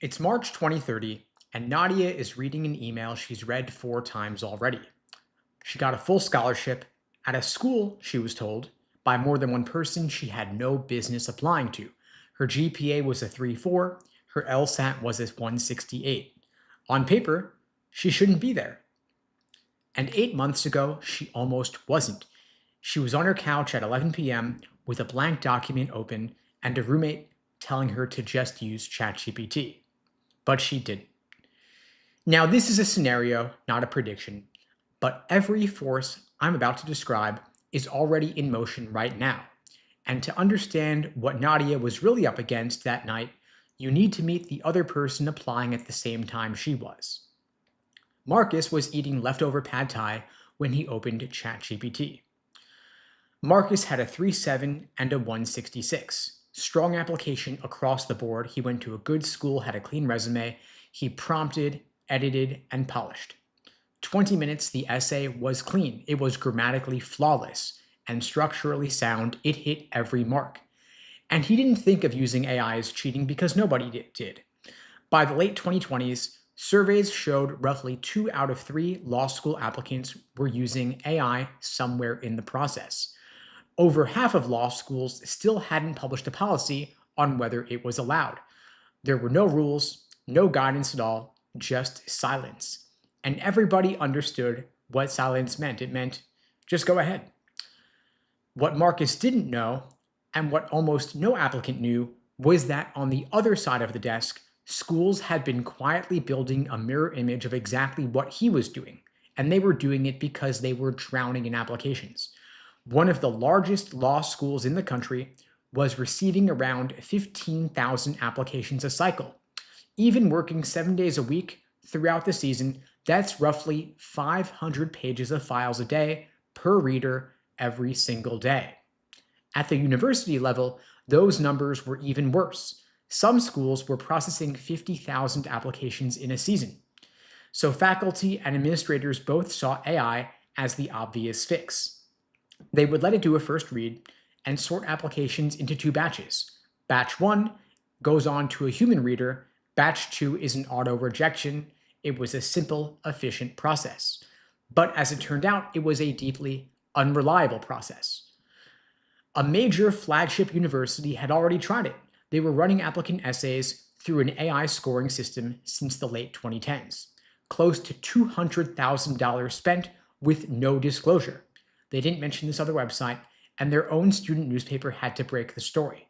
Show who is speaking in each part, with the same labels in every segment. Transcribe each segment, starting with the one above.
Speaker 1: It's March 2030, and Nadia is reading an email she's read 4 times already. She got a full scholarship at a school, she was told, by more than one person she had no business applying to. Her GPA was a 3.4, her LSAT was a 168. On paper, she shouldn't be there. And 8 months ago, she almost wasn't. She was on her couch at 11 p.m. with a blank document open and a roommate telling her to just use ChatGPT. But she didn't. Now, this is a scenario, not a prediction, but every force I'm about to describe is already in motion right now. And to understand what Nadia was really up against that night, you need to meet the other person applying at the same time she was. Marcus was eating leftover pad thai when he opened ChatGPT. Marcus had a 3.7 and a 166. Strong application across the board. He went to a good school, had a clean resume. He prompted, edited, and polished. 20 minutes, the essay was clean. It was grammatically flawless and structurally sound. It hit every mark. And he didn't think of using AI as cheating because nobody did. By the late 2020s, surveys showed roughly 2 out of 3 law school applicants were using AI somewhere in the process. Over half of law schools still hadn't published a policy on whether it was allowed. There were no rules, no guidance at all, just silence. And everybody understood what silence meant. It meant, just go ahead. What Marcus didn't know, and what almost no applicant knew, was that on the other side of the desk, schools had been quietly building a mirror image of exactly what he was doing, and they were doing it because they were drowning in applications. One of the largest law schools in the country was receiving around 15,000 applications a cycle. Even working 7 days a week throughout the season, that's roughly 500 pages of files a day per reader every single day. At the university level, those numbers were even worse. Some schools were processing 50,000 applications in a season. So faculty and administrators both saw AI as the obvious fix. They would let it do a first read and sort applications into 2 batches. Batch 1 goes on to a human reader. Batch 2 is an auto rejection. It was a simple, efficient process. But as it turned out, it was a deeply unreliable process. A major flagship university had already tried it. They were running applicant essays through an AI scoring system since the late 2010s. Close to $200,000 spent with no disclosure. They didn't mention this other website, and their own student newspaper had to break the story.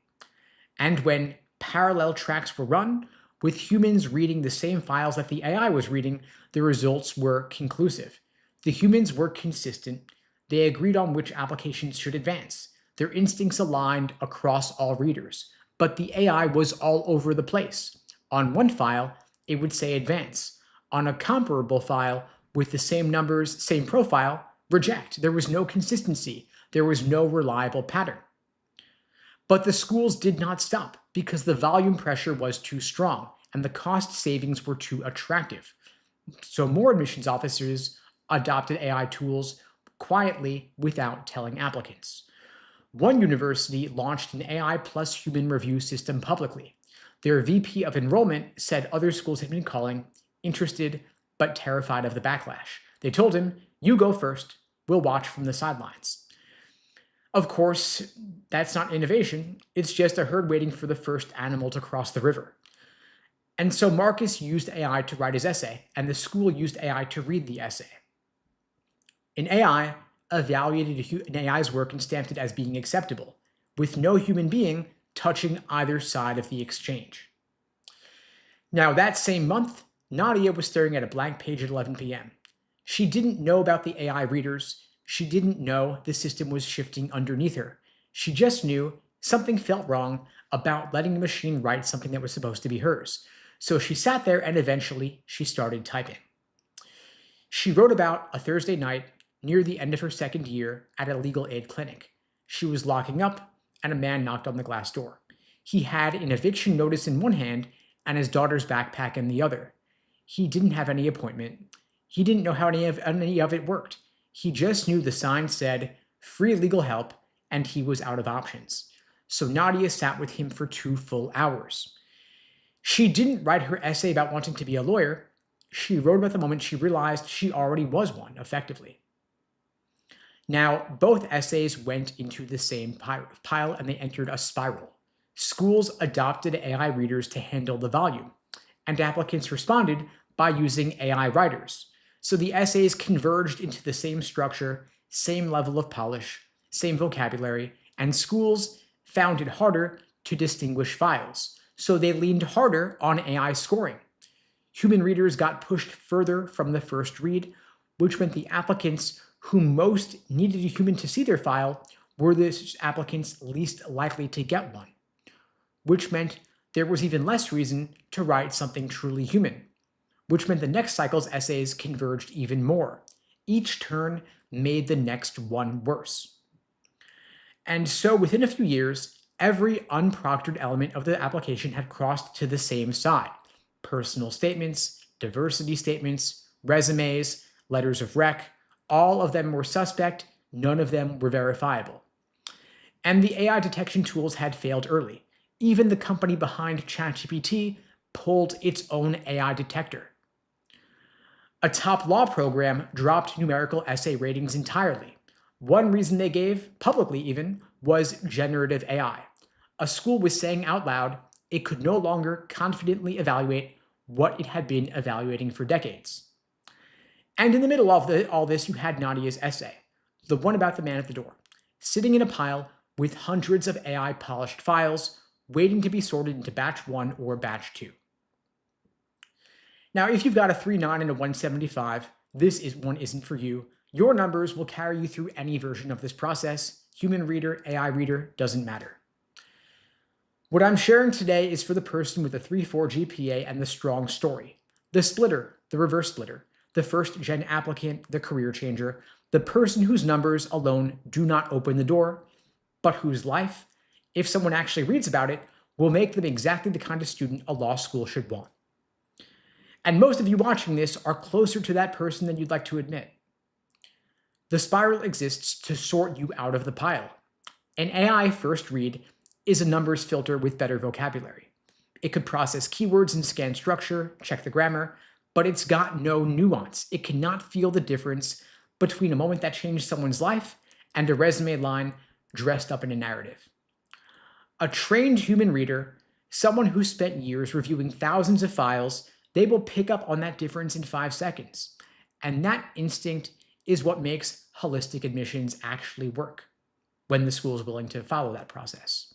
Speaker 1: And when parallel tracks were run, with humans reading the same files that the AI was reading, the results were conclusive. The humans were consistent. They agreed on which applications should advance. Their instincts aligned across all readers. But the AI was all over the place. On one file, it would say advance. On a comparable file with the same numbers, same profile, reject. There was no consistency. There was no reliable pattern. But the schools did not stop because the volume pressure was too strong and the cost savings were too attractive. So more admissions officers adopted AI tools quietly without telling applicants. One university launched an AI plus human review system publicly. Their VP of enrollment said other schools had been calling, interested, but terrified of the backlash. They told him, "You go first. We'll watch from the sidelines." Of course, that's not innovation. It's just a herd waiting for the first animal to cross the river. And so Marcus used AI to write his essay, and the school used AI to read the essay. An AI evaluated an AI's work and stamped it as being acceptable, with no human being touching either side of the exchange. Now, that same month, Nadia was staring at a blank page at 11 p.m. She didn't know about the AI readers. She didn't know the system was shifting underneath her. She just knew something felt wrong about letting the machine write something that was supposed to be hers. So she sat there and eventually she started typing. She wrote about a Thursday night near the end of her second year at a legal aid clinic. She was locking up and a man knocked on the glass door. He had an eviction notice in one hand and his daughter's backpack in the other. He didn't have any appointment. He didn't know how any of it worked. He just knew the sign said free legal help and he was out of options. So Nadia sat with him for 2 full hours. She didn't write her essay about wanting to be a lawyer. She wrote about the moment she realized she already was one, effectively. Now, both essays went into the same pile and they entered a spiral. Schools adopted AI readers to handle the volume, and applicants responded by using AI writers. So the essays converged into the same structure, same level of polish, same vocabulary, and schools found it harder to distinguish files. So they leaned harder on AI scoring. Human readers got pushed further from the first read, which meant the applicants who most needed a human to see their file were the applicants least likely to get one, which meant there was even less reason to write something truly human, which meant the next cycle's essays converged even more. Each turn made the next one worse. And so within a few years, every unproctored element of the application had crossed to the same side. Personal statements, diversity statements, resumes, letters of rec, all of them were suspect, none of them were verifiable. And the AI detection tools had failed early. Even the company behind ChatGPT pulled its own AI detector. A top law program dropped numerical essay ratings entirely. One reason they gave, publicly even, was generative AI. A school was saying out loud it could no longer confidently evaluate what it had been evaluating for decades. And in the middle of all this, you had Nadia's essay, the one about the man at the door, sitting in a pile with hundreds of AI polished files waiting to be sorted into batch 1 or batch 2. Now, if you've got a 3.9 and a 175, this one isn't for you. Your numbers will carry you through any version of this process. Human reader, AI reader, doesn't matter. What I'm sharing today is for the person with a 3.4 GPA and the strong story. The splitter, the reverse splitter, the first-gen applicant, the career changer, the person whose numbers alone do not open the door, but whose life, if someone actually reads about it, will make them exactly the kind of student a law school should want. And most of you watching this are closer to that person than you'd like to admit. The spiral exists to sort you out of the pile. An AI first read is a numbers filter with better vocabulary. It could process keywords and scan structure, check the grammar, but it's got no nuance. It cannot feel the difference between a moment that changed someone's life and a resume line dressed up in a narrative. A trained human reader, someone who spent years reviewing thousands of files, they will pick up on that difference in 5 seconds. And that instinct is what makes holistic admissions actually work when the school is willing to follow that process.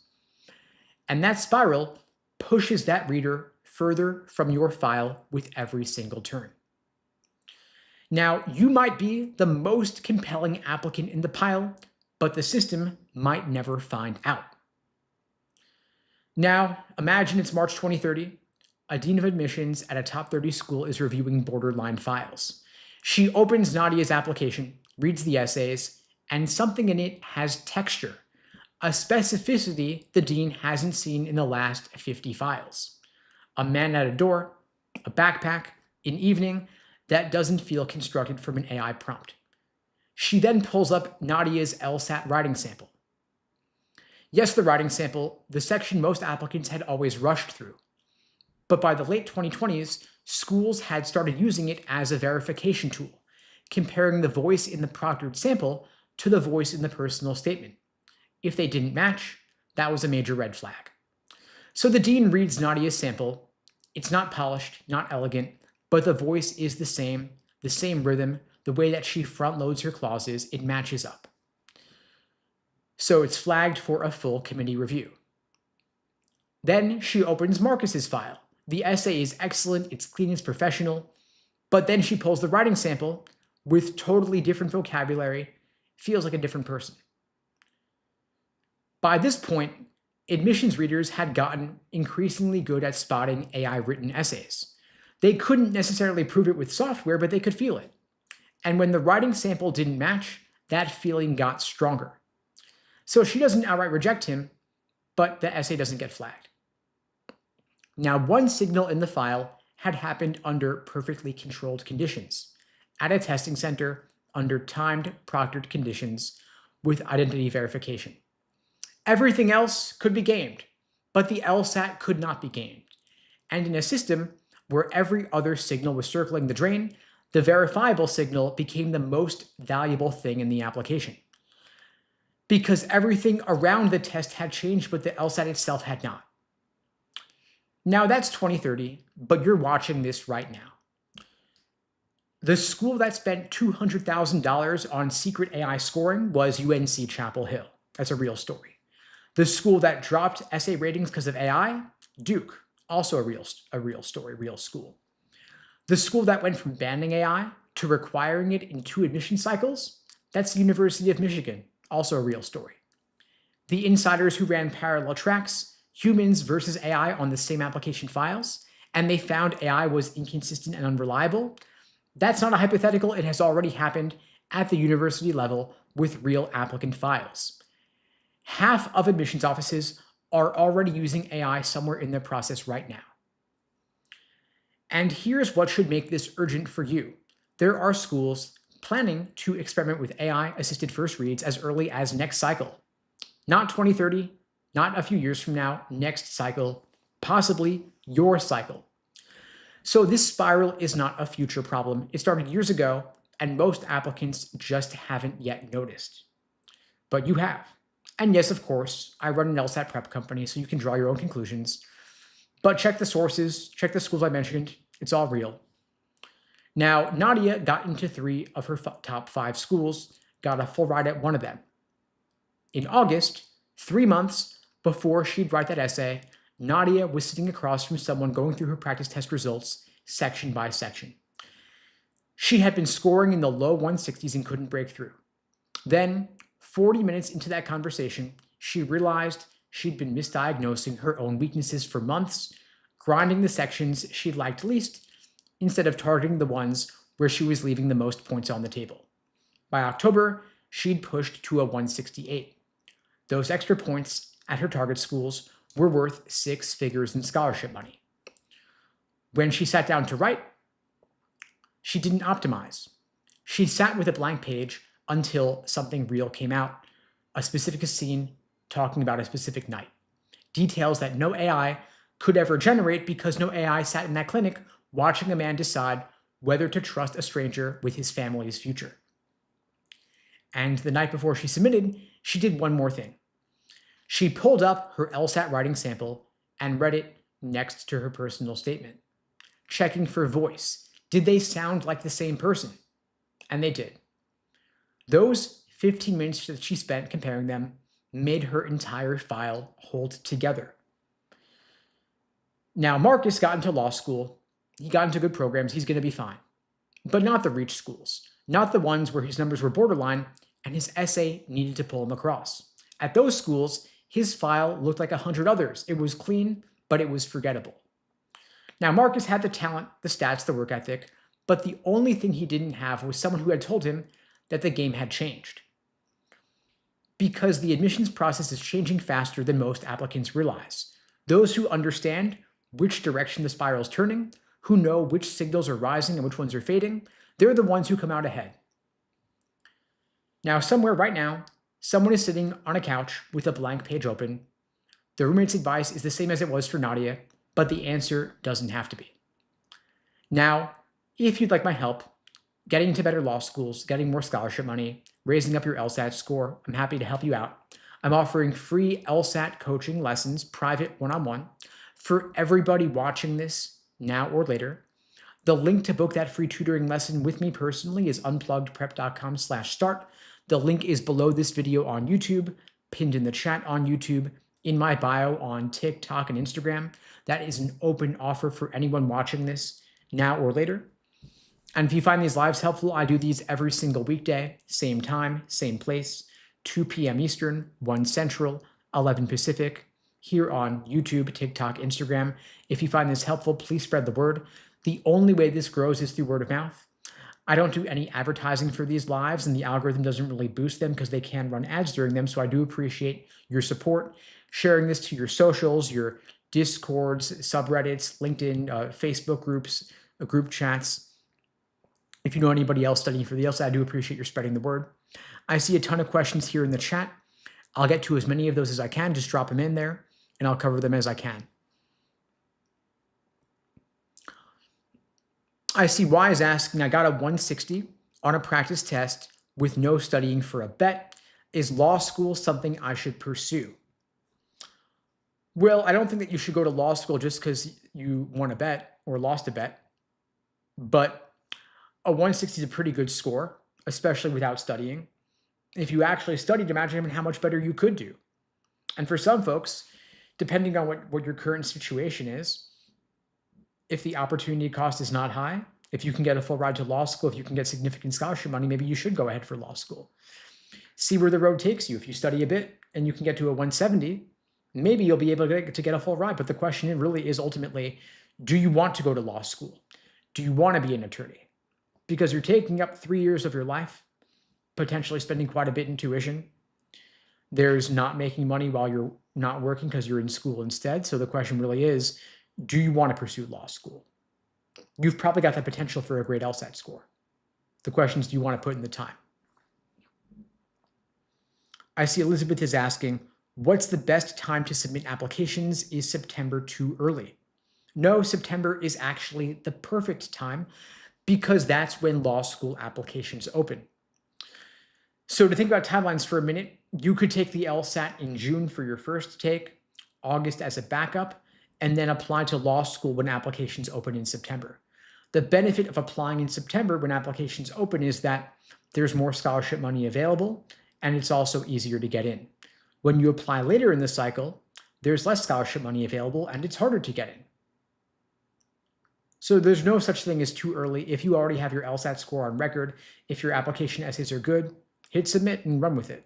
Speaker 1: And that spiral pushes that reader further from your file with every single turn. Now, you might be the most compelling applicant in the pile, but the system might never find out. Now, imagine it's March 2030. A dean of admissions at a top 30 school is reviewing borderline files. She opens Nadia's application, reads the essays, and something in it has texture, a specificity the dean hasn't seen in the last 50 files. A man at a door, a backpack, an evening that doesn't feel constructed from an AI prompt. She then pulls up Nadia's LSAT writing sample. Yes, the writing sample, the section most applicants had always rushed through. But by the late 2020s, schools had started using it as a verification tool, comparing the voice in the proctored sample to the voice in the personal statement. If they didn't match, that was a major red flag. So the dean reads Nadia's sample. It's not polished, not elegant, but the voice is the same rhythm, the way that she front loads her clauses, it matches up. So it's flagged for a full committee review. Then she opens Marcus's file. The essay is excellent, it's clean, it's professional, but then she pulls the writing sample with totally different vocabulary, feels like a different person. By this point, admissions readers had gotten increasingly good at spotting AI written essays. They couldn't necessarily prove it with software, but they could feel it. And when the writing sample didn't match, that feeling got stronger. So she doesn't outright reject him, but the essay doesn't get flagged. Now, one signal in the file had happened under perfectly controlled conditions, at a testing center under timed, proctored conditions with identity verification. Everything else could be gamed, but the LSAT could not be gamed. And in a system where every other signal was circling the drain, the verifiable signal became the most valuable thing in the application. Because everything around the test had changed, but the LSAT itself had not. Now that's 2030, but you're watching this right now. The school that spent $200,000 on secret AI scoring was UNC Chapel Hill. That's a real story. The school that dropped essay ratings because of AI, Duke, also a real story, real school. The school that went from banning AI to requiring it in 2 admission cycles, that's the University of Michigan, also a real story. The insiders who ran parallel tracks, humans versus AI on the same application files, and they found AI was inconsistent and unreliable. That's not a hypothetical, it has already happened at the university level with real applicant files. Half of admissions offices are already using AI somewhere in their process right now. And here's what should make this urgent for you. There are schools planning to experiment with AI-assisted first reads as early as next cycle. Not 2030, not a few years from now, next cycle, possibly your cycle. So this spiral is not a future problem. It started years ago, and most applicants just haven't yet noticed. But you have. And yes, of course, I run an LSAT prep company, so you can draw your own conclusions. But check the sources, check the schools I mentioned. It's all real. Now, Nadia got into 3 of her top 5 schools, got a full ride at one of them. In August, 3 months before she'd write that essay, Nadia was sitting across from someone going through her practice test results section by section. She had been scoring in the low 160s and couldn't break through. Then, 40 minutes into that conversation, she realized she'd been misdiagnosing her own weaknesses for months, grinding the sections she liked least, instead of targeting the ones where she was leaving the most points on the table. By October, she'd pushed to a 168. Those extra points at her target schools were worth 6 figures in scholarship money. When she sat down to write, she didn't optimize. She sat with a blank page until something real came out, a specific scene talking about a specific night. Details that no AI could ever generate because no AI sat in that clinic watching a man decide whether to trust a stranger with his family's future. And the night before she submitted, she did one more thing. She pulled up her LSAT writing sample and read it next to her personal statement, checking for voice. Did they sound like the same person? And they did. Those 15 minutes that she spent comparing them made her entire file hold together. Now, Marcus got into law school. He got into good programs. He's going to be fine. But not the reach schools, not the ones where his numbers were borderline and his essay needed to pull him across. At those schools, his file looked like 100 others. It was clean, but it was forgettable. Now, Marcus had the talent, the stats, the work ethic, but the only thing he didn't have was someone who had told him that the game had changed. Because the admissions process is changing faster than most applicants realize. Those who understand which direction the spiral is turning, who know which signals are rising and which ones are fading, they're the ones who come out ahead. Now, somewhere right now, someone is sitting on a couch with a blank page open. The roommate's advice is the same as it was for Nadia, but the answer doesn't have to be. Now, if you'd like my help getting into better law schools, getting more scholarship money, raising up your LSAT score, I'm happy to help you out. I'm offering free LSAT coaching lessons, private one-on-one, for everybody watching this now or later. The link to book that free tutoring lesson with me personally is unpluggedprep.com/start. The link is below this video on YouTube, pinned in the chat on YouTube, in my bio on TikTok and Instagram. That is an open offer for anyone watching this now or later. And if you find these lives helpful, I do these every single weekday, same time, same place, 2 p.m. Eastern, 1 Central, 11 Pacific, here on YouTube, TikTok, Instagram. If you find this helpful, please spread the word. The only way this grows is through word of mouth. I don't do any advertising for these lives, and the algorithm doesn't really boost them because they can run ads during them, so I do appreciate your support, sharing this to your socials, your Discords, subreddits, LinkedIn, Facebook groups, group chats. If you know anybody else studying for the LSAT, I do appreciate your spreading the word. I see a ton of questions here in the chat. I'll get to as many of those as I can. Just drop them in there, and I'll cover them as I can. I see Y is asking, I got a 160 on a practice test with no studying for a bet. Is law school something I should pursue? Well, I don't think that you should go to law school just because you won a bet or lost a bet, but a 160 is a pretty good score, especially without studying. If you actually studied, imagine how much better you could do. And for some folks, depending on what your current situation is, if the opportunity cost is not high, if you can get a full ride to law school, if you can get significant scholarship money, maybe you should go ahead for law school. See where the road takes you. If you study a bit and you can get to a 170, maybe you'll be able to get a full ride. But the question really is ultimately, do you want to go to law school? Do you want to be an attorney? Because you're taking up 3 years of your life, potentially spending quite a bit in tuition. There's not making money while you're not working because you're in school instead. So the question really is, do you want to pursue law school? You've probably got the potential for a great LSAT score. The question is, do you want to put in the time? I see Elizabeth is asking, what's the best time to submit applications? Is September too early? No, September is actually the perfect time because that's when law school applications open. So to think about timelines for a minute, you could take the LSAT in June for your first take, August as a backup, and then apply to law school when applications open in September. The benefit of applying in September when applications open is that there's more scholarship money available, and it's also easier to get in. When you apply later in the cycle, there's less scholarship money available, and it's harder to get in. So there's no such thing as too early. If you already have your LSAT score on record, if your application essays are good, hit submit and run with it.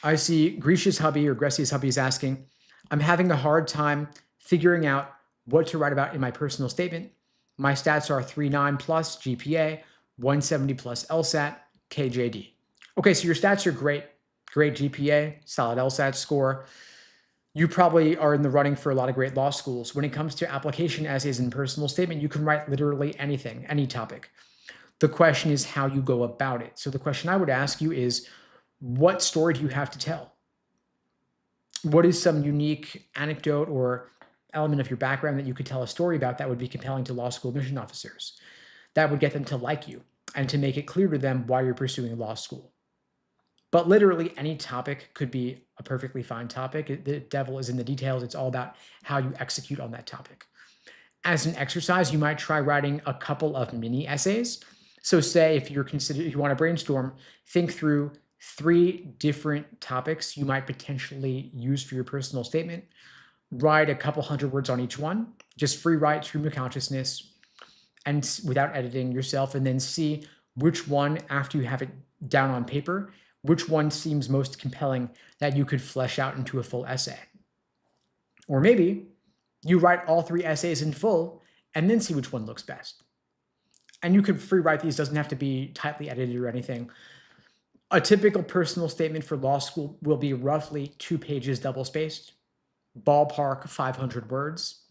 Speaker 1: I see Grecia's hubby or Grecia's hubby is asking, I'm having a hard time figuring out what to write about in my personal statement. My stats are 3.9 plus GPA, 170 plus LSAT, KJD. Okay, so your stats are great. Great GPA, solid LSAT score. You probably are in the running for a lot of great law schools. When it comes to application essays and personal statement, you can write literally anything, any topic. The question is how you go about it. So the question I would ask you is, what story do you have to tell? What is some unique anecdote or element of your background that you could tell a story about that would be compelling to law school admission officers? That would get them to like you and to make it clear to them why you're pursuing law school. But literally any topic could be a perfectly fine topic. The devil is in the details. It's all about how you execute on that topic. As an exercise, you might try writing a couple of mini essays. So say if you want to brainstorm, think through 3 different topics you might potentially use for your personal statement. Write a couple hundred words on each one. Just free write, stream of consciousness, and without editing yourself, and then see which one, after you have it down on paper, which one seems most compelling that you could flesh out into a full essay. Or maybe you write all 3 essays in full and then see which one looks best. And you could free write these, doesn't have to be tightly edited or anything. A typical personal statement for law school will be roughly 2 pages double-spaced, ballpark 500 words.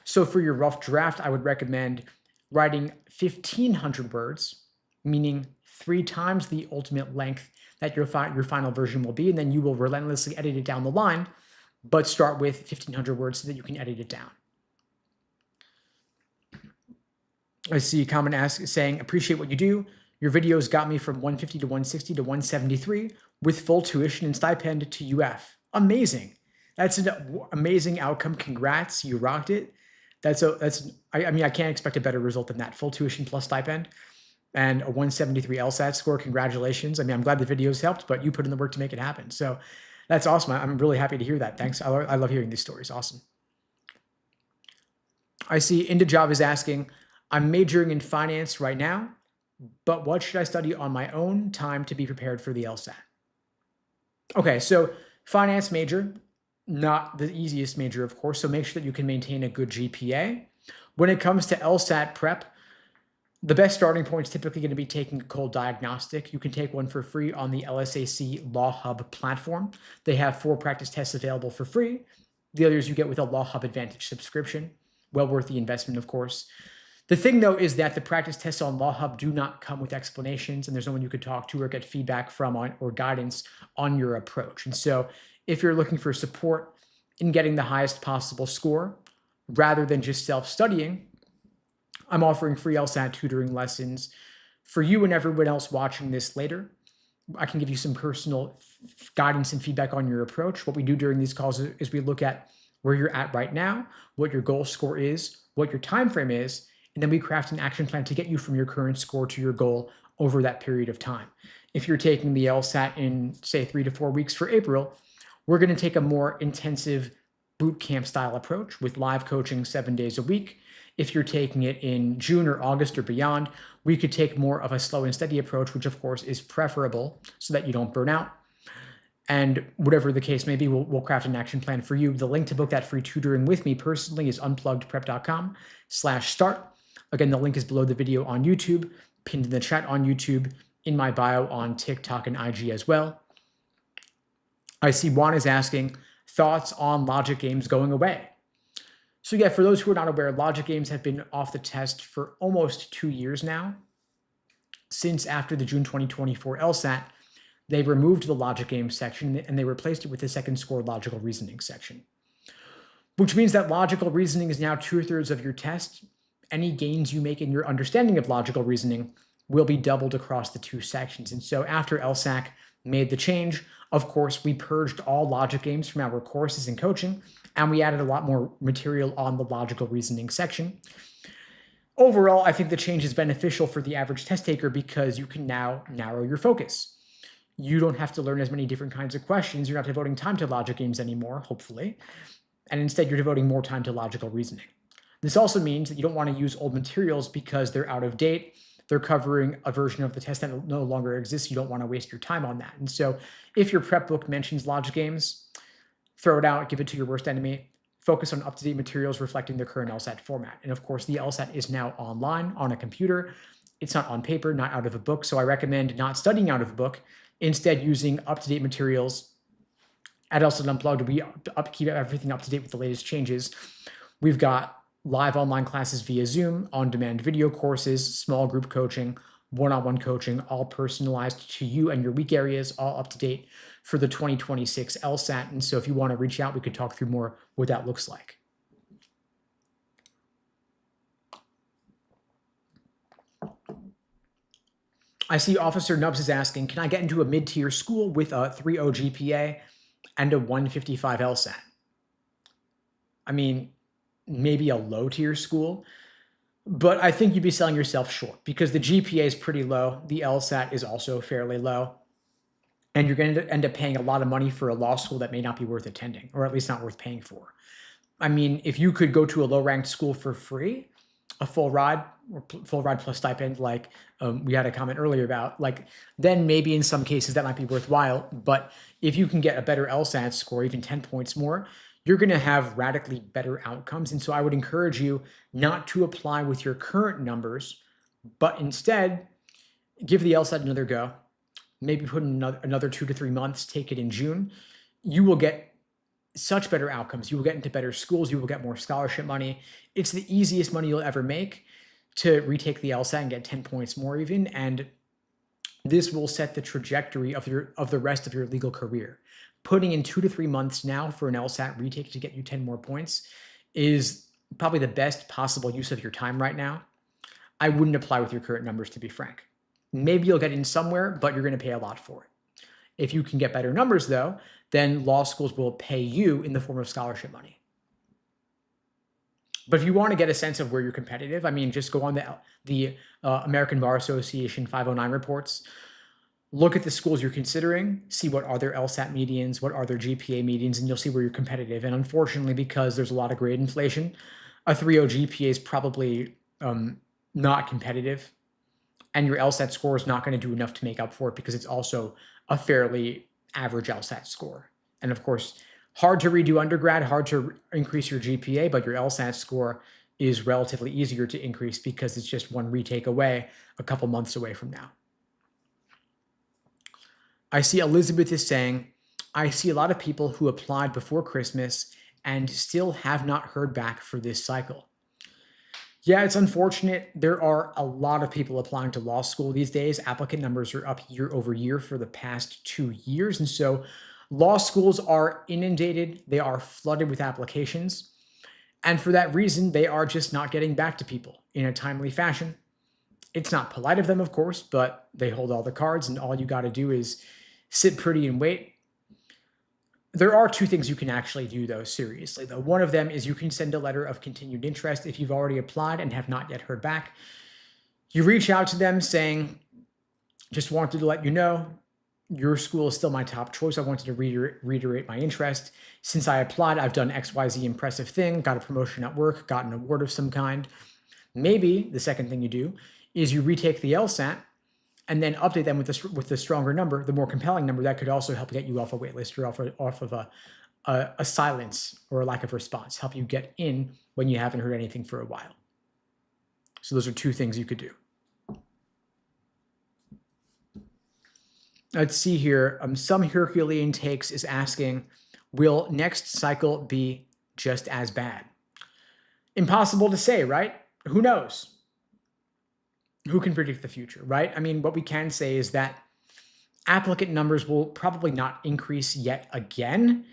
Speaker 1: So for your rough draft, I would recommend writing 1,500 words, meaning 3 times the ultimate length that your final version will be, and then you will relentlessly edit it down the line, but start with 1,500 words so that you can edit it down. I see a comment saying, appreciate what you do. Your videos got me from 150 to 160 to 173 with full tuition and stipend to UF. Amazing. That's an amazing outcome. Congrats. You rocked it. I mean, I can't expect a better result than that. Full tuition plus stipend and a 173 LSAT score. Congratulations. I mean, I'm glad the videos helped, but you put in the work to make it happen. So that's awesome. I'm really happy to hear that. Thanks. I love hearing these stories. Awesome. I see Indajav is asking, I'm majoring in finance right now, but what should I study on my own time to be prepared for the LSAT? Okay, so finance major, not the easiest major, of course, so make sure that you can maintain a good GPA. When it comes to LSAT prep, the best starting point is typically going to be taking a cold diagnostic. You can take one for free on the LSAC Law Hub platform. They have 4 practice tests available for free. The others you get with a Law Hub Advantage subscription. Well worth the investment, of course. The thing, though, is that the practice tests on Law Hub do not come with explanations, and there's no one you could talk to or get feedback from or guidance on your approach. And so if you're looking for support in getting the highest possible score, rather than just self-studying, I'm offering free LSAT tutoring lessons for you and everyone else watching this later. I can give you some personal guidance and feedback on your approach. What we do during these calls is we look at where you're at right now, what your goal score is, what your time frame is, and then we craft an action plan to get you from your current score to your goal over that period of time. If you're taking the LSAT in, say, 3 to 4 weeks for April, we're going to take a more intensive boot camp style approach with live coaching 7 days a week. If you're taking it in June or August or beyond, we could take more of a slow and steady approach, which of course is preferable so that you don't burn out. And whatever the case may be, we'll craft an action plan for you. The link to book that free tutoring with me personally is unpluggedprep.com/start. Again, the link is below the video on YouTube, pinned in the chat on YouTube, in my bio on TikTok and IG as well. I see Juan is asking, thoughts on logic games going away? So yeah, for those who are not aware, logic games have been off the test for almost 2 years now. Since after the June 2024 LSAT, they removed the logic game section and they replaced it with the second score logical reasoning section, which means that logical reasoning is now 2/3 of your test. Any gains you make in your understanding of logical reasoning will be doubled across the 2 sections. And so after LSAC made the change, of course, we purged all logic games from our courses and coaching, and we added a lot more material on the logical reasoning section. Overall, I think the change is beneficial for the average test taker because you can now narrow your focus. You don't have to learn as many different kinds of questions. You're not devoting time to logic games anymore, hopefully, and instead you're devoting more time to logical reasoning. This also means that you don't want to use old materials because they're out of date. They're covering a version of the test that no longer exists. You don't want to waste your time on that. And so if your prep book mentions logic games, throw it out, give it to your worst enemy. Focus on up-to-date materials reflecting the current LSAT format. And of course, the LSAT is now online on a computer. It's not on paper, not out of a book. So I recommend not studying out of a book, instead using up-to-date materials. At LSAT Unplugged, we keep everything up to date with the latest changes. We've got live online classes via Zoom, on-demand video courses, small group coaching, one-on-one coaching, all personalized to you and your weak areas, all up to date for the 2026 LSAT. And so if you want to reach out, we could talk through more what that looks like. I see Officer Nubs is asking, can I get into a mid-tier school with a 3.0 GPA and a 155 LSAT? I mean, maybe a low-tier school, but I think you'd be selling yourself short because the GPA is pretty low. The LSAT is also fairly low. And you're going to end up paying a lot of money for a law school that may not be worth attending, or at least not worth paying for. I mean, if you could go to a low-ranked school for free, a full ride or full ride plus stipend, like we had a comment earlier about, like, then maybe in some cases that might be worthwhile. But if you can get a better LSAT score, even 10 points more, you're going to have radically better outcomes. And so I would encourage you not to apply with your current numbers, but instead give the LSAT another go. Maybe put in another 2 to 3 months, take it in June. You will get such better outcomes. You will get into better schools. You will get more scholarship money. It's the easiest money you'll ever make to retake the LSAT and get 10 points more even. And this will set the trajectory of the rest of your legal career. Putting in 2 to 3 months now for an LSAT retake to get you 10 more points is probably the best possible use of your time right now. I wouldn't apply with your current numbers, to be frank. Maybe you'll get in somewhere, but you're going to pay a lot for it. If you can get better numbers, though, then law schools will pay you in the form of scholarship money. But if you want to get a sense of where you're competitive, I mean, just go on the American Bar Association 509 reports. Look at the schools you're considering, see what are their LSAT medians, what are their GPA medians, and you'll see where you're competitive. And unfortunately, because there's a lot of grade inflation, a 3.0 GPA is probably not competitive. And your LSAT score is not going to do enough to make up for it because it's also a fairly average LSAT score. And of course, hard to redo undergrad, hard to increase your GPA, but your LSAT score is relatively easier to increase because it's just one retake away, a couple months away from now. I see Elizabeth is saying, I see a lot of people who applied before Christmas and still have not heard back for this cycle. Yeah, it's unfortunate. There are a lot of people applying to law school these days. Applicant numbers are up year over year for the past 2 years. And so law schools are inundated. They are flooded with applications. And for that reason, they are just not getting back to people in a timely fashion. It's not polite of them, of course, but they hold all the cards, and all you got to do is sit pretty and wait. There are two things you can actually do, though, seriously. Though one of them is you can send a letter of continued interest if you've already applied and have not yet heard back. You reach out to them saying, just wanted to let you know, your school is still my top choice. I wanted to reiterate my interest. Since I applied, I've done XYZ impressive thing, got a promotion at work, got an award of some kind. Maybe the second thing you do is you retake the LSAT and then update them with the stronger number, the more compelling number that could also help get you off a wait list or off of a silence or a lack of response, help you get in when you haven't heard anything for a while. So those are two things you could do. Let's see here. Some Herculean Takes is asking, will next cycle be just as bad? Impossible to say, right? Who knows? Who can predict the future, right? I mean, what we can say is that applicant numbers will probably not increase yet again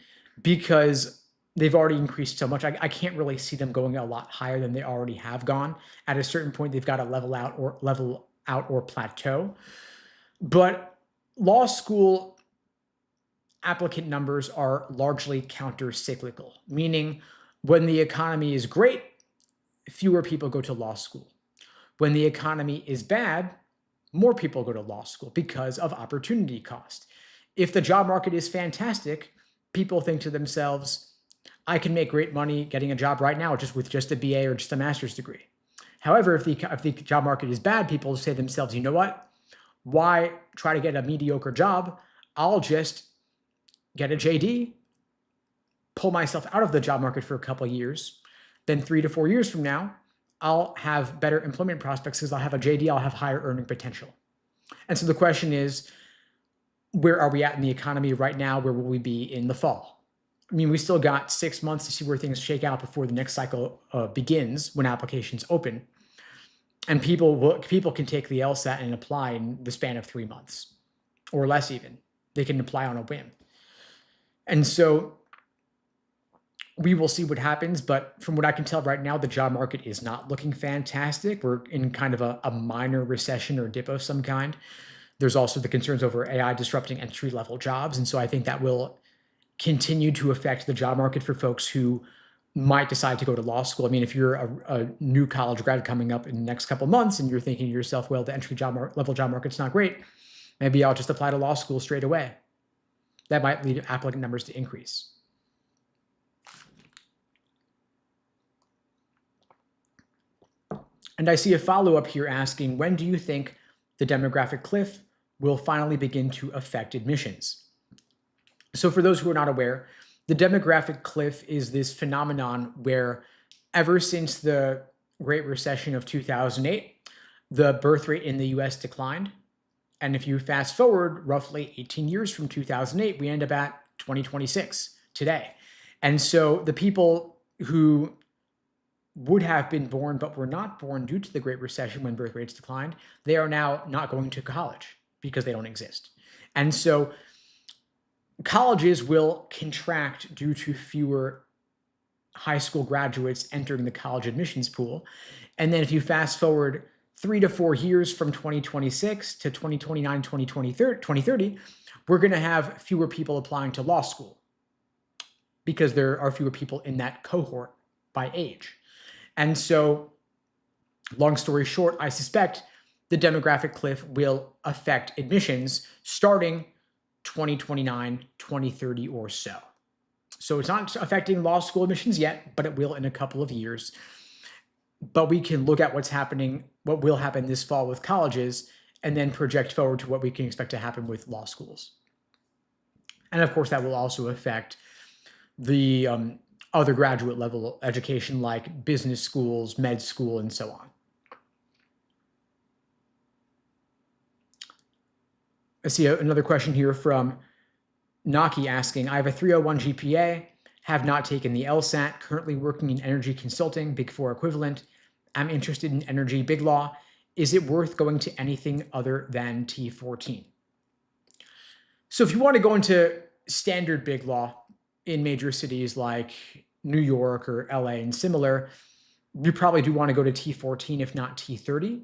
Speaker 1: because they've already increased so much. I can't really see them going a lot higher than they already have gone. At a certain point, they've got to level out or plateau. But law school applicant numbers are largely counter-cyclical, meaning when the economy is great, fewer people go to law school. When the economy is bad, more people go to law school because of opportunity cost. If the job market is fantastic, people think to themselves, I can make great money getting a job right now just with just a BA or just a master's degree. However, if the job market is bad, people say to themselves, you know what? Why try to get a mediocre job? I'll just get a JD, pull myself out of the job market for a couple of years. Then 3 to 4 years from now, I'll have better employment prospects because I'll have a JD, I'll have higher earning potential. And so the question is, where are we at in the economy right now? Where will we be in the fall? I mean, we still got 6 months to see where things shake out before the next cycle begins when applications open. And people can take the LSAT and apply in the span of 3 months or less even. They can apply on a whim. And so we will see what happens, but from what I can tell right now, the job market is not looking fantastic. We're in kind of a minor recession or dip of some kind. There's also the concerns over AI disrupting entry-level jobs, and so I think that will continue to affect the job market for folks who might decide to go to law school. I mean, if you're a new college grad coming up in the next couple of months and you're thinking to yourself, well, the entry-level job market's not great, maybe I'll just apply to law school straight away. That might lead applicant numbers to increase. And I see a follow-up here asking, when do you think the demographic cliff will finally begin to affect admissions? So for those who are not aware, the demographic cliff is this phenomenon where ever since the Great Recession of 2008, the birth rate in the US declined. And if you fast forward roughly 18 years from 2008, we end up at 2026 today. And so the people who would have been born but were not born due to the Great Recession when birth rates declined, they are now not going to college because they don't exist. And so colleges will contract due to fewer high school graduates entering the college admissions pool. And then if you fast forward 3 to 4 years from 2026 to 2029, 2030, we're going to have fewer people applying to law school because there are fewer people in that cohort by age. And so, long story short, I suspect the demographic cliff will affect admissions starting 2029, 2030 or so. So it's not affecting law school admissions yet, but it will in a couple of years. But we can look at what's happening, what will happen this fall with colleges, and then project forward to what we can expect to happen with law schools. And of course, that will also affect the other graduate level education like business schools, med school, and so on. I see another question here from Naki asking, I have a 301 GPA, have not taken the LSAT, currently working in energy consulting, Big Four equivalent. I'm interested in energy big law. Is it worth going to anything other than T14? So if you want to go into standard big law in major cities like New York or LA and similar, you probably do want to go to T14, if not T30.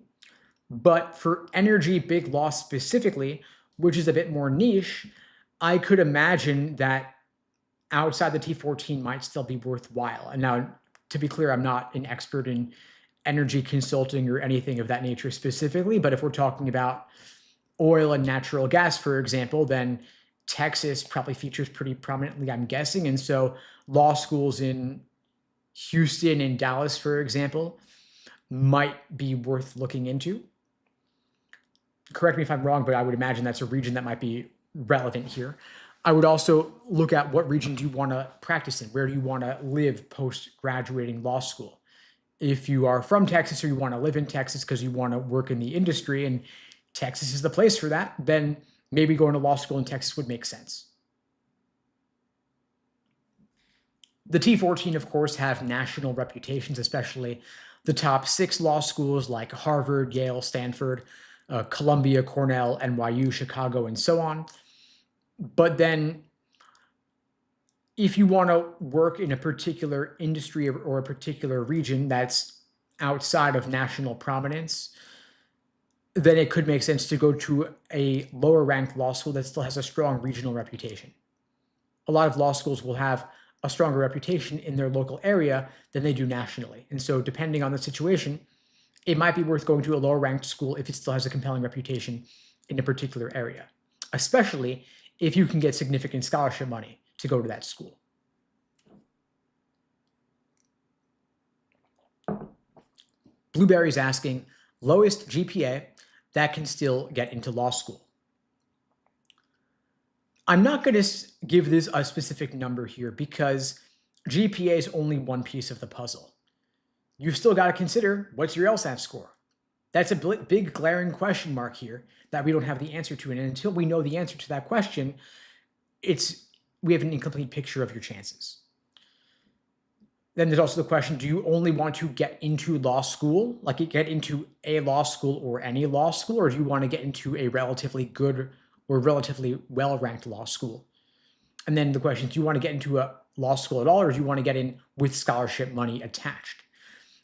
Speaker 1: But for energy big law specifically, which is a bit more niche, I could imagine that outside the T14 might still be worthwhile. And now, to be clear, I'm not an expert in energy consulting or anything of that nature specifically, but if we're talking about oil and natural gas, for example, then Texas probably features pretty prominently, I'm guessing. And so law schools in Houston and Dallas, for example, might be worth looking into. Correct me if I'm wrong, but I would imagine that's a region that might be relevant here. I would also look at what region do you want to practice in? Where do you want to live post-graduating law school? If you are from Texas or you want to live in Texas because you want to work in the industry and Texas is the place for that, then maybe going to law school in Texas would make sense. The T14, of course, have national reputations, especially the top 6 law schools like Harvard, Yale, Stanford, Columbia, Cornell, NYU, Chicago, and so on. But then if you want to work in a particular industry or a particular region that's outside of national prominence, then it could make sense to go to a lower ranked law school that still has a strong regional reputation. A lot of law schools will have a stronger reputation in their local area than they do nationally. And so depending on the situation, it might be worth going to a lower ranked school if it still has a compelling reputation in a particular area, especially if you can get significant scholarship money to go to that school. Blueberry's asking, lowest GPA that can still get into law school. I'm not going to give this a specific number here because GPA is only one piece of the puzzle. You've still got to consider, what's your LSAT score? That's a big glaring question mark here that we don't have the answer to. And until we know the answer to that question, we have an incomplete picture of your chances. Then there's also the question, do you only want to get into law school, like get into a law school or any law school, or do you want to get into a relatively good or relatively well-ranked law school? And then the question is, do you want to get into a law school at all, or do you want to get in with scholarship money attached?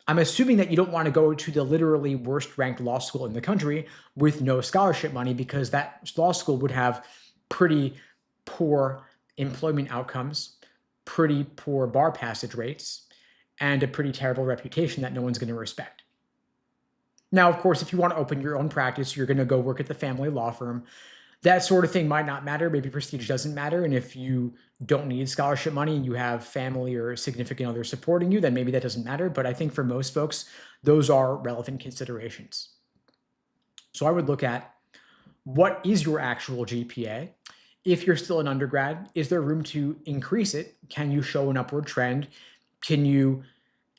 Speaker 1: I'm assuming that you don't want to go to the literally worst ranked law school in the country with no scholarship money, because that law school would have pretty poor employment outcomes, pretty poor bar passage rates, and a pretty terrible reputation that no one's going to respect. Now, of course, if you want to open your own practice, you're going to go work at the family law firm. That sort of thing might not matter. Maybe prestige doesn't matter. And if you don't need scholarship money and you have family or significant other supporting you, then maybe that doesn't matter. But I think for most folks, those are relevant considerations. So I would look at, what is your actual GPA? If you're still an undergrad, is there room to increase it? Can you show an upward trend? Can you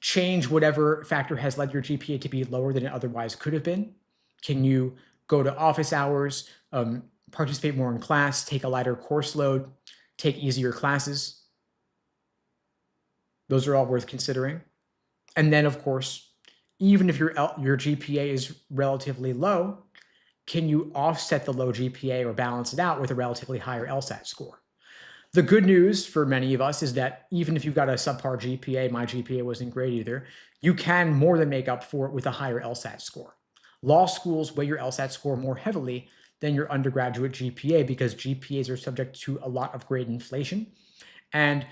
Speaker 1: change whatever factor has led your GPA to be lower than it otherwise could have been? Can you go to office hours, participate more in class, take a lighter course load, take easier classes? Those are all worth considering. And then, of course, even if your GPA is relatively low, can you offset the low GPA or balance it out with a relatively higher LSAT score? The good news for many of us is that even if you've got a subpar GPA, my GPA wasn't great either, you can more than make up for it with a higher LSAT score. Law schools weigh your LSAT score more heavily than your undergraduate GPA because GPAs are subject to a lot of grade inflation. And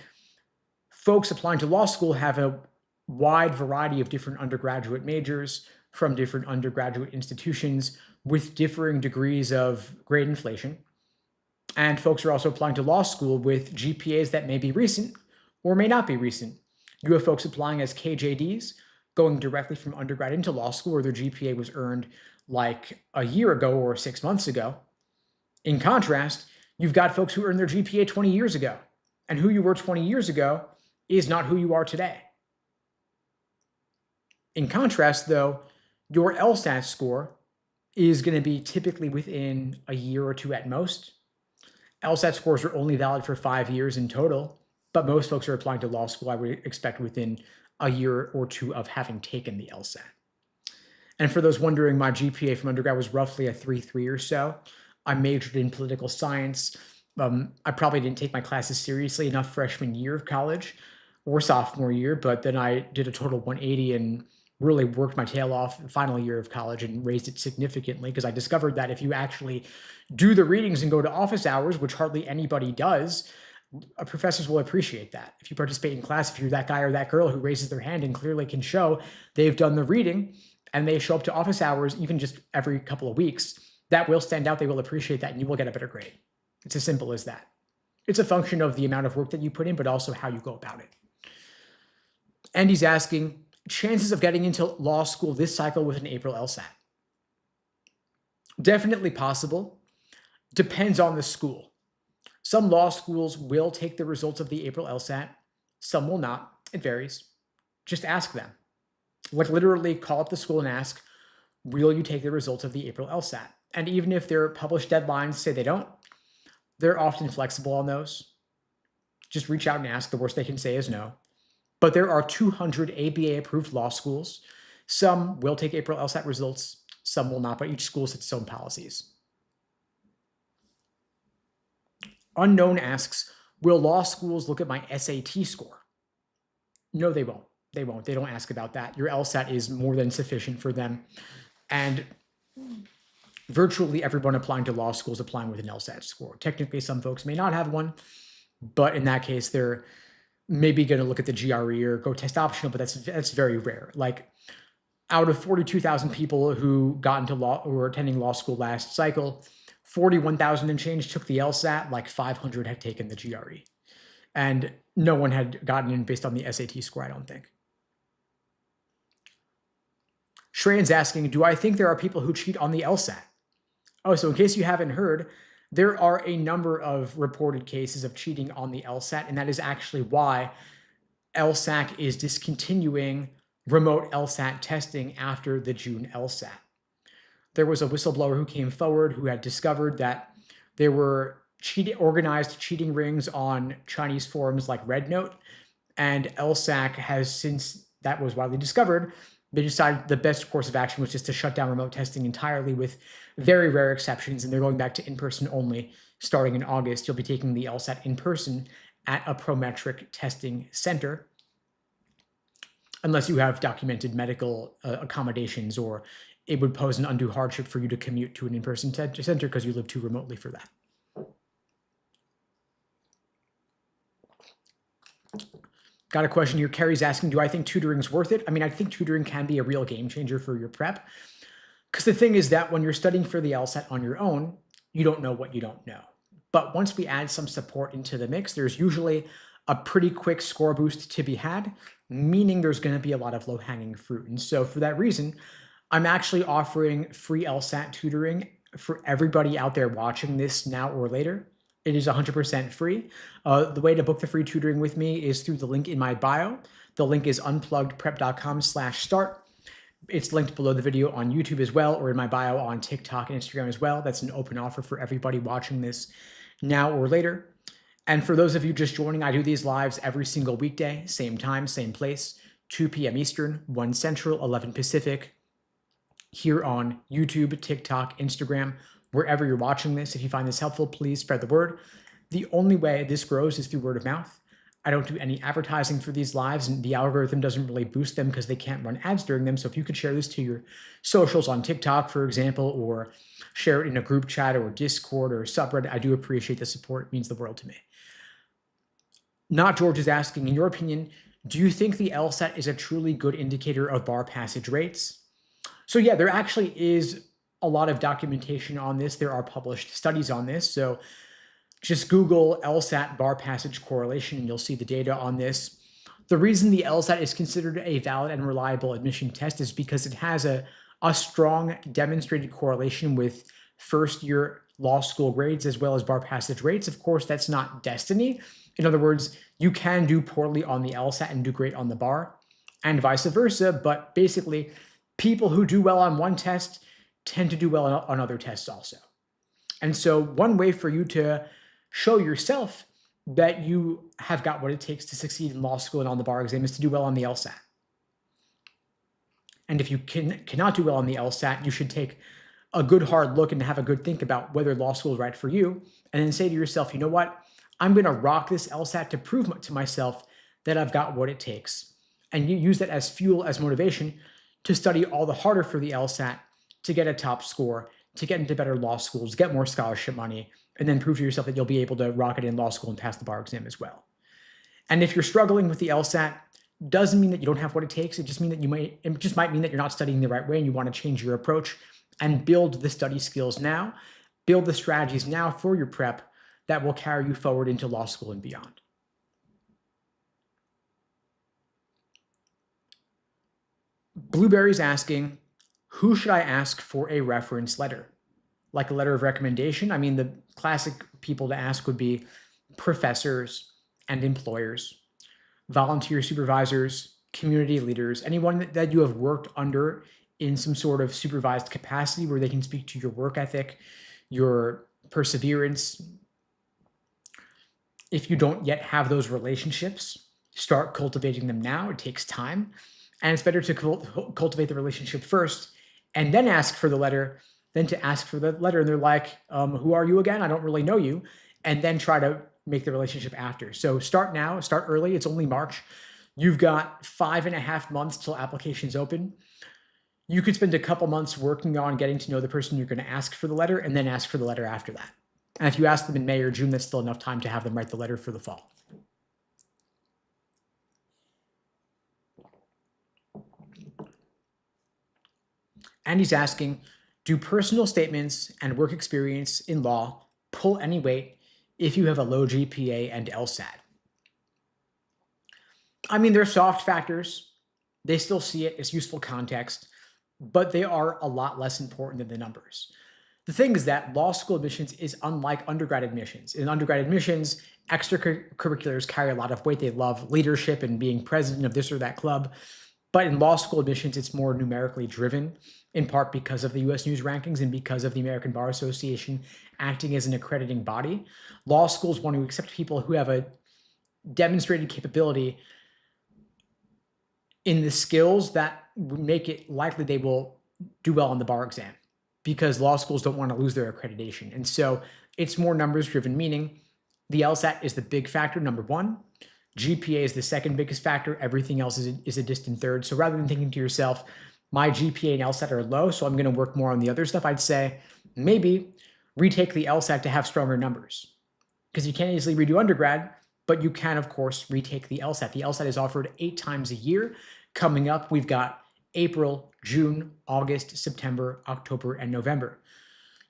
Speaker 1: folks applying to law school have a wide variety of different undergraduate majors from different undergraduate institutions with differing degrees of grade inflation. And folks are also applying to law school with GPAs that may be recent or may not be recent. You have folks applying as KJDs, going directly from undergrad into law school, where their GPA was earned like a year ago or 6 months ago. In contrast, you've got folks who earned their GPA 20 years ago, and who you were 20 years ago is not who you are today. In contrast, though, your LSAT score is going to be typically within a year or two at most. LSAT scores are only valid for 5 years in total, but most folks are applying to law school, I would expect, within a year or two of having taken the LSAT. And for those wondering, my GPA from undergrad was roughly a 3.3 or so. I majored in political science. I probably didn't take my classes seriously enough freshman year of college, or sophomore year, but then I did a total 180 and really worked my tail off the final year of college and raised it significantly because I discovered that if you actually do the readings and go to office hours, which hardly anybody does, professors will appreciate that. If you participate in class, if you're that guy or that girl who raises their hand and clearly can show they've done the reading and they show up to office hours, even just every couple of weeks, that will stand out. They will appreciate that and you will get a better grade. It's as simple as that. It's a function of the amount of work that you put in, but also how you go about it. And he's asking, chances of getting into law school this cycle with an April LSAT. Definitely possible. Depends on the school. Some law schools will take the results of the April LSAT. Some will not. It varies. Just ask them. Like literally call up the school and ask, will you take the results of the April LSAT? And even if their published deadlines say they don't, they're often flexible on those. Just reach out and ask. The worst they can say is no. But there are 200 ABA-approved law schools. Some will take April LSAT results, some will not, but each school sets its own policies. Unknown asks, will law schools look at my SAT score? No, they won't. They won't. They don't ask about that. Your LSAT is more than sufficient for them. And virtually everyone applying to law school is applying with an LSAT score. Technically, some folks may not have one, but in that case, they're maybe going to look at the GRE or go test optional, but that's very rare. Like out of 42,000 people who got into law or were attending law school last cycle, 41,000 and change took the LSAT, like 500 had taken the GRE. And no one had gotten in based on the SAT score, I don't think. Shreyan's asking, do I think there are people who cheat on the LSAT? Oh, so in case you haven't heard, there are a number of reported cases of cheating on the LSAT, and that is actually why LSAC is discontinuing remote LSAT testing after the June LSAT. There was a whistleblower who came forward who had discovered that there were organized cheating rings on Chinese forums like RedNote, and LSAC has, since that was widely discovered, they decided the best course of action was just to shut down remote testing entirely with very rare exceptions, and they're going back to in-person only starting in August. You'll be taking the LSAT in person at a Prometric testing center, unless you have documented medical accommodations or it would pose an undue hardship for you to commute to an in-person center because you live too remotely for that. Got a question here. Carrie's asking, do I think tutoring's worth it? I mean, I think tutoring can be a real game changer for your prep. Because the thing is that when you're studying for the LSAT on your own, you don't know what you don't know. But once we add some support into the mix, there's usually a pretty quick score boost to be had, meaning there's going to be a lot of low-hanging fruit. And so for that reason, I'm actually offering free LSAT tutoring for everybody out there watching this now or later. It is 100% free. The way to book the free tutoring with me is through the link in my bio. The link is unpluggedprep.com/start. It's linked below the video on YouTube as well, or in my bio on TikTok and Instagram as well. That's an open offer for everybody watching this now or later. And for those of you just joining, I do these lives every single weekday, same time, same place, 2 p.m. Eastern, 1 Central, 11 Pacific, here on YouTube, TikTok, Instagram, wherever you're watching this. If you find this helpful, please spread the word. The only way this grows is through word of mouth. I don't do any advertising for these lives, and the algorithm doesn't really boost them because they can't run ads during them. So if you could share this to your socials on TikTok, for example, or share it in a group chat or Discord or subreddit, I do appreciate the support. It means the world to me. Not George is asking, in your opinion, do you think the LSAT is a truly good indicator of bar passage rates? So yeah, there actually is a lot of documentation on this. There are published studies on this. So just Google LSAT bar passage correlation and you'll see the data on this. The reason the LSAT is considered a valid and reliable admission test is because it has a strong demonstrated correlation with first-year law school grades as well as bar passage rates. Of course, that's not destiny. In other words, you can do poorly on the LSAT and do great on the bar, and vice versa. But basically, people who do well on one test tend to do well on other tests also. And so one way for you to show yourself that you have got what it takes to succeed in law school and on the bar exam is to do well on the LSAT. And if you cannot do well on the LSAT, you should take a good hard look and have a good think about whether law school is right for you, and then say to yourself, you know what? I'm going to rock this LSAT to prove to myself that I've got what it takes. And you use that as fuel, as motivation to study all the harder for the LSAT, to get a top score, to get into better law schools, get more scholarship money, and then prove to yourself that you'll be able to rock it in law school and pass the bar exam as well. And if you're struggling with the LSAT, doesn't mean that you don't have what it takes. It just mean that it just might mean that you're not studying the right way and you want to change your approach and build the study skills now, build the strategies now for your prep that will carry you forward into law school and beyond. Blueberry's asking, who should I ask for a reference letter? Like a letter of recommendation? I mean, the classic people to ask would be professors and employers, volunteer supervisors, community leaders, anyone that you have worked under in some sort of supervised capacity where they can speak to your work ethic, your perseverance. If you don't yet have those relationships, start cultivating them now. It takes time. And it's better to cultivate the relationship first and then ask for the letter than to ask for the letter. And they're like, who are you again? I don't really know you. And then try to make the relationship after. So start now, start early. It's only March. You've got 5.5 months till applications open. You could spend a couple months working on getting to know the person you're going to ask for the letter and then ask for the letter after that. And if you ask them in May or June, that's still enough time to have them write the letter for the fall. And he's asking, do personal statements and work experience in law pull any weight if you have a low GPA and LSAT? I mean, they're soft factors. They still see it as useful context, but they are a lot less important than the numbers. The thing is that law school admissions is unlike undergrad admissions. In undergrad admissions, extracurriculars carry a lot of weight. They love leadership and being president of this or that club. But in law school admissions, it's more numerically driven, in part because of the US News rankings and because of the American Bar Association acting as an accrediting body. Law schools want to accept people who have a demonstrated capability in the skills that make it likely they will do well on the bar exam, because law schools don't want to lose their accreditation. And so it's more numbers driven, meaning the LSAT is the big factor, number one. GPA is the second biggest factor. Everything else is a distant third. So rather than thinking to yourself, my GPA and LSAT are low, so I'm going to work more on the other stuff, I'd say maybe retake the LSAT to have stronger numbers, because you can't easily redo undergrad, but you can, of course, retake the LSAT. The LSAT is offered 8 times a year. Coming up, we've got April, June, August, September, October, and November.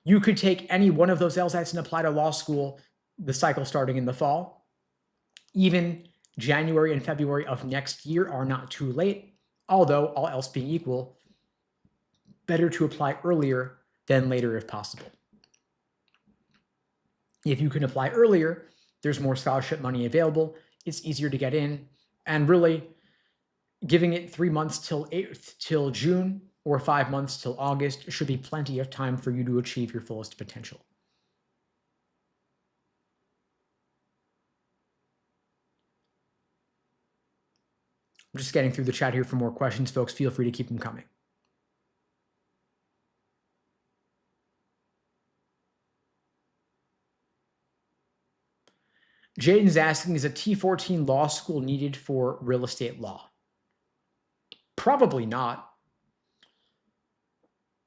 Speaker 1: You could take any one of those LSATs and apply to law school, the cycle starting in the fall. Even January and February of next year are not too late, although all else being equal, better to apply earlier than later if possible. If you can apply earlier, there's more scholarship money available, it's easier to get in, and really giving it 3 months till June or 5 months till August should be plenty of time for you to achieve your fullest potential. I'm just getting through the chat here for more questions, folks. Feel free to keep them coming. Jaden's asking, is a T14 law school needed for real estate law? Probably not.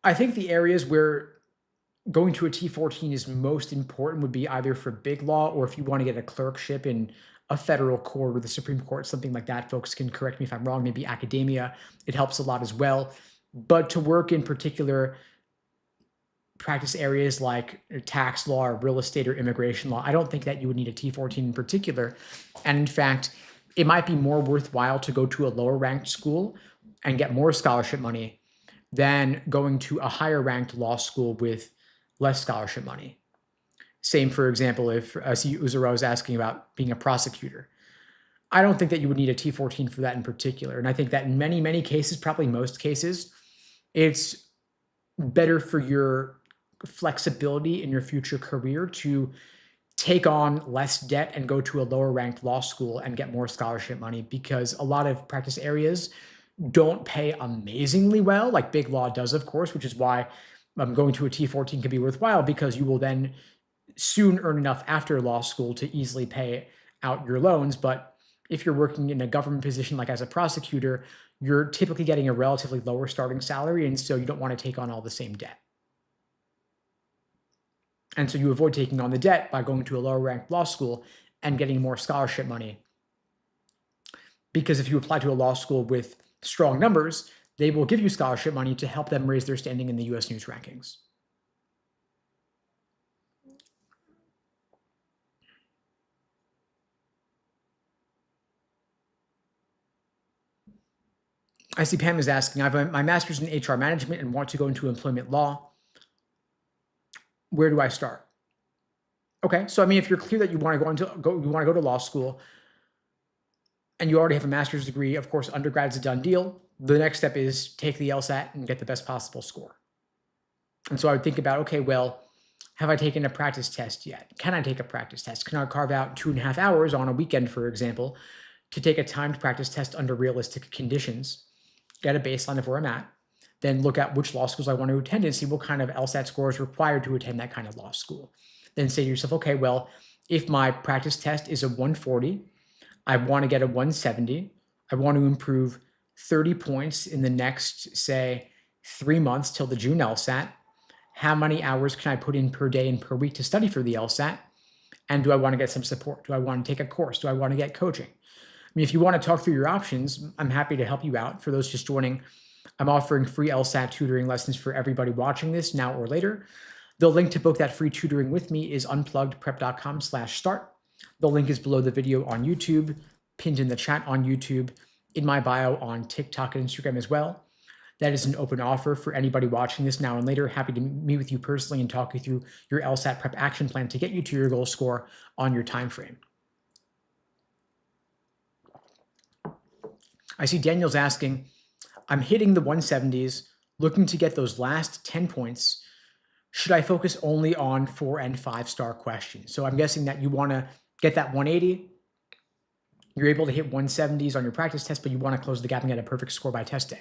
Speaker 1: I think the areas where going to a T14 is most important would be either for big law, or if you want to get a clerkship in a federal court or the Supreme Court, something like that. Folks can correct me if I'm wrong, maybe academia. It helps a lot as well. But to work in particular practice areas like tax law or real estate or immigration law, I don't think that you would need a T14 in particular. And in fact, it might be more worthwhile to go to a lower ranked school and get more scholarship money than going to a higher ranked law school with less scholarship money. Same, for example, if I see Uzura was asking about being a prosecutor. I don't think that you would need a T14 for that in particular. And I think that in many, many cases, probably most cases, it's better for your flexibility in your future career to take on less debt and go to a lower ranked law school and get more scholarship money, because a lot of practice areas don't pay amazingly well, like big law does, of course, which is why going to a T14 can be worthwhile, because you will then soon earn enough after law school to easily pay out your loans. But if you're working in a government position, like as a prosecutor, you're typically getting a relatively lower starting salary, and so you don't want to take on all the same debt. And so you avoid taking on the debt by going to a lower ranked law school and getting more scholarship money. Because if you apply to a law school with strong numbers, they will give you scholarship money to help them raise their standing in the US News rankings. I see Pam is asking, I have my master's in HR management and want to go into employment law. Where do I start? Okay, so I mean, if you're clear that you want to go to law school and you already have a master's degree, of course, undergrad's a done deal. The next step is take the LSAT and get the best possible score. And so I would think about, okay, well, have I taken a practice test yet? Can I take a practice test? Can I carve out 2.5 hours on a weekend, for example, to take a timed practice test under realistic conditions, get a baseline of where I'm at, then look at which law schools I want to attend and see what kind of LSAT score is required to attend that kind of law school. Then say to yourself, okay, well, if my practice test is a 140, I want to get a 170. I want to improve 30 points in the next, say, 3 months till the June LSAT. How many hours can I put in per day and per week to study for the LSAT? And do I want to get some support? Do I want to take a course? Do I want to get coaching? I mean, if you want to talk through your options, I'm happy to help you out. For those just joining, I'm offering free LSAT tutoring lessons for everybody watching this now or later. The link to book that free tutoring with me is unpluggedprep.com/start. The link is below the video on YouTube, pinned in the chat on YouTube, in my bio on TikTok and Instagram as well. That is an open offer for anybody watching this now and later. Happy to meet with you personally and talk you through your LSAT prep action plan to get you to your goal score on your time frame. I see Daniel's asking, I'm hitting the 170s, looking to get those last 10 points. Should I focus only on 4 and 5-star questions? So I'm guessing that you want to get that 180. You're able to hit 170s on your practice test, but you want to close the gap and get a perfect score by test day.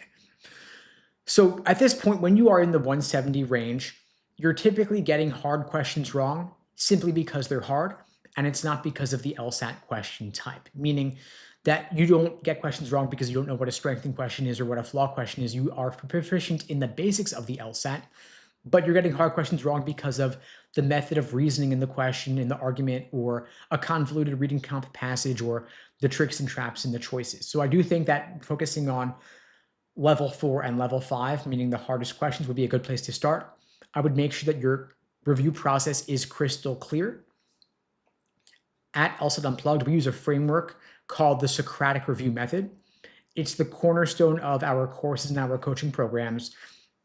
Speaker 1: So at this point, when you are in the 170 range, you're typically getting hard questions wrong simply because they're hard, and it's not because of the LSAT question type, meaning that you don't get questions wrong because you don't know what a strengthening question is or what a flaw question is. You are proficient in the basics of the LSAT, but you're getting hard questions wrong because of the method of reasoning in the question, in the argument, or a convoluted reading comp passage, or the tricks and traps in the choices. So I do think that focusing on level 4 and level 5, meaning the hardest questions, would be a good place to start. I would make sure that your review process is crystal clear. At LSAT Unplugged, we use a framework called the Socratic review method. It's the cornerstone of our courses and our coaching programs.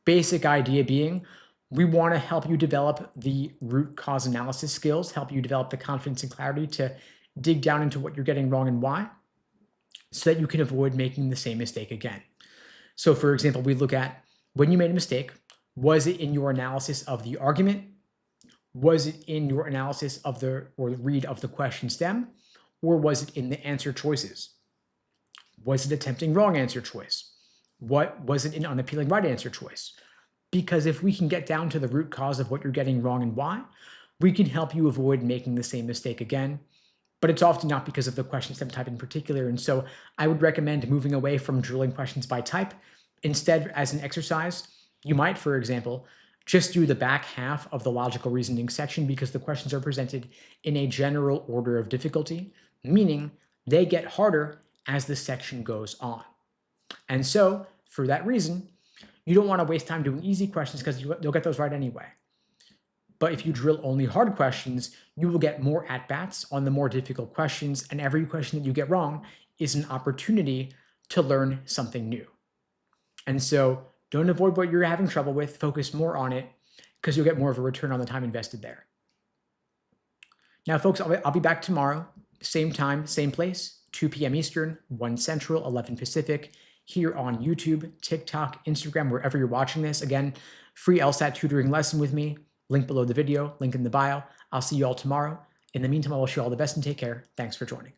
Speaker 1: Basic idea being, we want to help you develop the root cause analysis skills, help you develop the confidence and clarity to dig down into what you're getting wrong and why, so that you can avoid making the same mistake again. So for example, we look at when you made a mistake, was it in your analysis of the argument? Was it in your analysis of the read of the question stem? Or was it in the answer choices? Was it attempting wrong answer choice? What was it an unappealing right answer choice? Because if we can get down to the root cause of what you're getting wrong and why, we can help you avoid making the same mistake again. But it's often not because of the question stem type in particular. And so I would recommend moving away from drilling questions by type. Instead, as an exercise, you might, for example, just do the back half of the logical reasoning section because the questions are presented in a general order of difficulty, meaning they get harder as the section goes on. And so for that reason, you don't want to waste time doing easy questions because you'll get those right anyway. But if you drill only hard questions, you will get more at-bats on the more difficult questions, and every question that you get wrong is an opportunity to learn something new. And so don't avoid what you're having trouble with, focus more on it, because you'll get more of a return on the time invested there. Now, folks, I'll be back tomorrow, same time, same place, 2 p.m. Eastern, 1 Central, 11 Pacific, here on YouTube, TikTok, Instagram, wherever you're watching this. Again, free LSAT tutoring lesson with me, link below the video, link in the bio. I'll see you all tomorrow. In the meantime, I wish you all the best and take care. Thanks for joining.